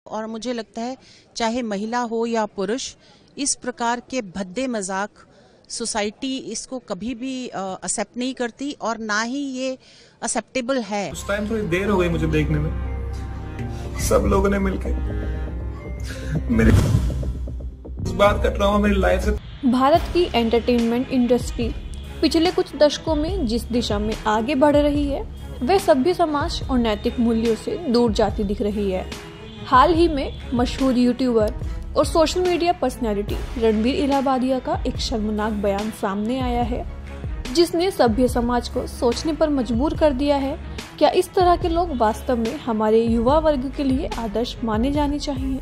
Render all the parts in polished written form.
और मुझे लगता है चाहे महिला हो या पुरुष, इस प्रकार के भद्दे मजाक सोसाइटी इसको कभी भी एक्सेप्ट नहीं करती और ना ही ये एक्सेप्टेबल है। उस टाइम थोड़ी देर हो गई मुझे देखने में, सब लोगों ने मिलकर मेरे इस बात का ट्रॉमा मेरी लाइफ से। भारत की एंटरटेनमेंट इंडस्ट्री पिछले कुछ दशकों में जिस दिशा में आगे बढ़ रही है वह सभ्य समाज और नैतिक मूल्यों से दूर जाती दिख रही है। हाल ही में मशहूर यूट्यूबर और social media personality Ranveer Allahbadia का एक शर्मनाक बयान सामने आया है, जिसने सभ्य समाज को सोचने पर मजबूर कर दिया है। क्या इस तरह के लोग वास्तव में हमारे युवा वर्ग के लिए आदर्श माने जाने चाहिए?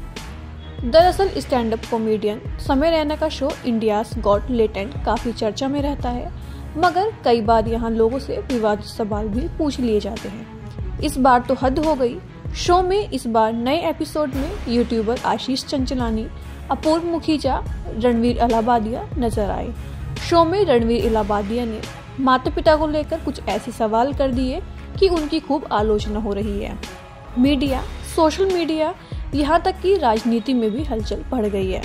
दरअसल स्टैंड अप कॉमेडियन समय रैना का शो इंडियाज गॉट लेटेंट काफी चर्चा में रहता है, मगर कई बार यहाँ लोगों से विवादित सवाल भी पूछ लिए जाते हैं। इस बार तो हद हो गई। शो में इस बार नए एपिसोड में यूट्यूबर आशीष चंचलानी, अपूर्व मुखीजा, रणवीर इलाहाबादिया नजर आए। शो में रणवीर इलाहाबादिया ने माता पिता को लेकर कुछ ऐसे सवाल कर दिए कि उनकी खूब आलोचना हो रही है। मीडिया, सोशल मीडिया, यहाँ तक कि राजनीति में भी हलचल बढ़ गई है।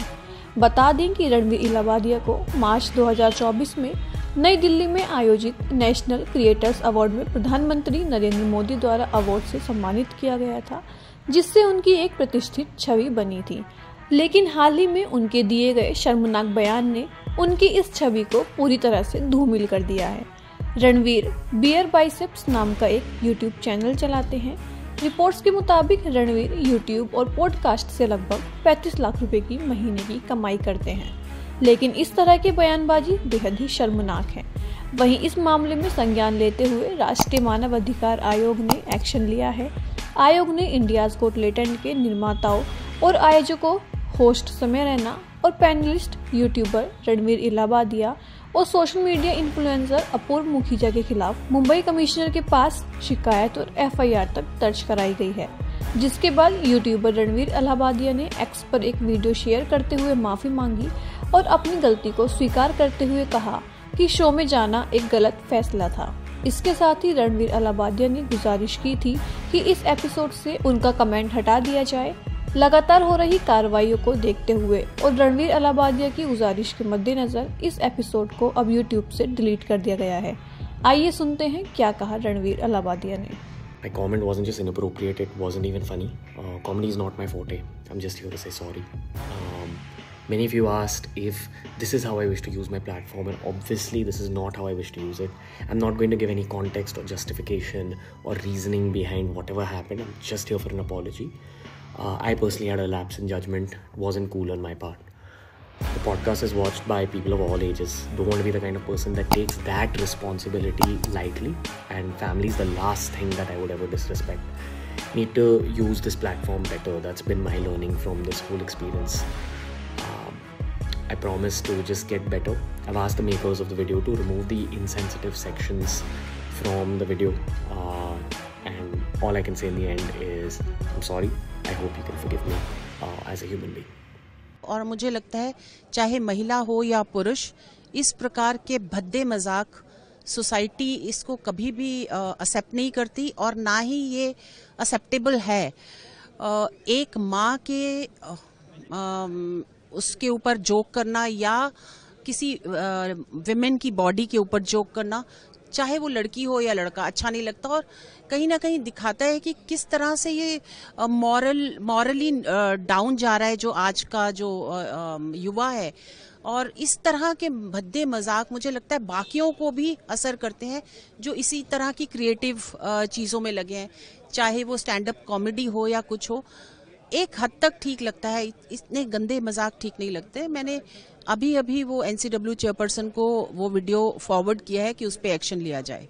बता दें कि रणवीर इलाहाबादिया को मार्च 2024 में नई दिल्ली में आयोजित नेशनल क्रिएटर्स अवार्ड में प्रधानमंत्री नरेंद्र मोदी द्वारा अवार्ड से सम्मानित किया गया था, जिससे उनकी एक प्रतिष्ठित छवि बनी थी। लेकिन हाल ही में उनके दिए गए शर्मनाक बयान ने उनकी इस छवि को पूरी तरह से धूमिल कर दिया है। रणवीर बियर बाइसेप्स नाम का एक यूट्यूब चैनल चलाते हैं। रिपोर्ट्स के मुताबिक रणवीर यूट्यूब और पॉडकास्ट से लगभग 35 लाख रुपए की महीने की कमाई करते हैं, लेकिन इस तरह की बयानबाजी बेहद ही शर्मनाक है। वहीं इस मामले में संज्ञान लेते हुए राष्ट्रीय मानव अधिकार आयोग ने एक्शन लिया है। आयोग ने इंडियाज गॉट लेटेंट के निर्माताओं और आयोजकों, होस्ट समय रैना और पैनलिस्ट यूट्यूबर रणवीर इलाहाबादिया और सोशल मीडिया इन्फ्लुएंसर अपूर्व मुखीजा के खिलाफ मुंबई कमिश्नर के पास शिकायत और FIR तक दर्ज कराई गई है, जिसके बाद यूट्यूबर रणवीर इलाहाबादिया ने एक्स पर एक वीडियो शेयर करते हुए माफी मांगी और अपनी गलती को स्वीकार करते हुए कहा कि शो में जाना एक गलत फैसला था। इसके साथ ही रणवीर इलाहाबादिया ने गुजारिश की थी कि इस एपिसोड से उनका कमेंट हटा दिया जाए। लगातार हो रही कार्रवाइयों को देखते हुए और रणवीर इलाहाबादिया की गुजारिश के मद्देनजर इस एपिसोड को अब यूट्यूब से डिलीट कर दिया गया है। आइए सुनते हैं क्या कहा रणवीर इलाहाबादिया ने। My comment wasn't just inappropriate, it wasn't even funny. Comedy is not my forte. I'm just here to say sorry. Many of you asked if this is how I wish to use my platform, and obviously this is not how I wish to use it. I'm not going to give any context or justification or reasoning behind whatever happened. I'm just here for an apology. I personally had a lapse in judgment. It wasn't cool on my part. The podcast is watched by people of all ages. Don't want to be the kind of person that takes that responsibility lightly, and family is the last thing that I would ever disrespect. Need to use this platform better. That's been my learning from this whole experience. I promise to just get better. I've asked the makers of the video to remove the insensitive sections from the video, and all I can say in the end is I'm sorry. I hope you can forgive me as a human being. और मुझे लगता है चाहे महिला हो या पुरुष, इस प्रकार के भद्दे मजाक सोसाइटी इसको कभी भी एक्सेप्ट नहीं करती और ना ही ये एक्सेप्टेबल है। एक माँ के उसके ऊपर जोक करना या किसी विमेन की बॉडी के ऊपर जोक करना, चाहे वो लड़की हो या लड़का, अच्छा नहीं लगता और कहीं ना कहीं दिखाता है कि किस तरह से ये मॉरली डाउन जा रहा है जो आज का जो युवा है। और इस तरह के भद्दे मजाक मुझे लगता है बाकियों को भी असर करते हैं जो इसी तरह की क्रिएटिव चीज़ों में लगे हैं, चाहे वो स्टैंड अप कॉमेडी हो या कुछ हो। एक हद तक ठीक लगता है, इतने गंदे मजाक ठीक नहीं लगते। मैंने अभी वो NCW चेयरपर्सन को वो वीडियो फॉरवर्ड किया है कि उस पर एक्शन लिया जाए।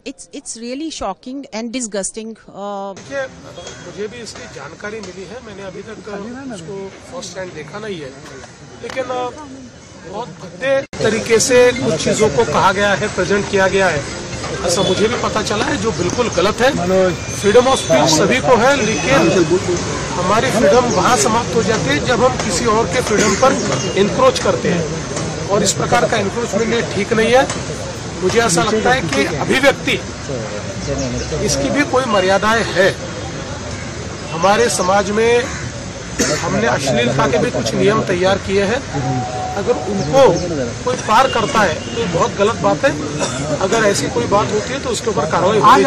It's really shocking and disgusting. मुझे भी इसकी जानकारी मिली है, मैंने अभी तक उसको फर्स्ट हैंड देखा नहीं है, लेकिन बहुत भद्दे तरीके से कुछ चीजों को कहा गया है, प्रेजेंट किया गया है, ऐसा मुझे भी पता चला है, जो बिल्कुल गलत है। फ्रीडम ऑफ स्पीच सभी को है, लेकिन हमारी फ्रीडम वहाँ समाप्त हो जाती है जब हम किसी और के फ्रीडम पर इंक्रोच करते हैं, और इस प्रकार का इंक्रोचमेंट ठीक नहीं है। मुझे ऐसा लगता है कि अभिव्यक्ति इसकी भी कोई मर्यादाएं है। हमारे समाज में हमने अश्लीलता के भी कुछ नियम तैयार किए हैं। अगर उनको कोई पार करता है तो बहुत गलत बात है। अगर ऐसी कोई बात होती है तो उसके ऊपर कार्रवाई होगी।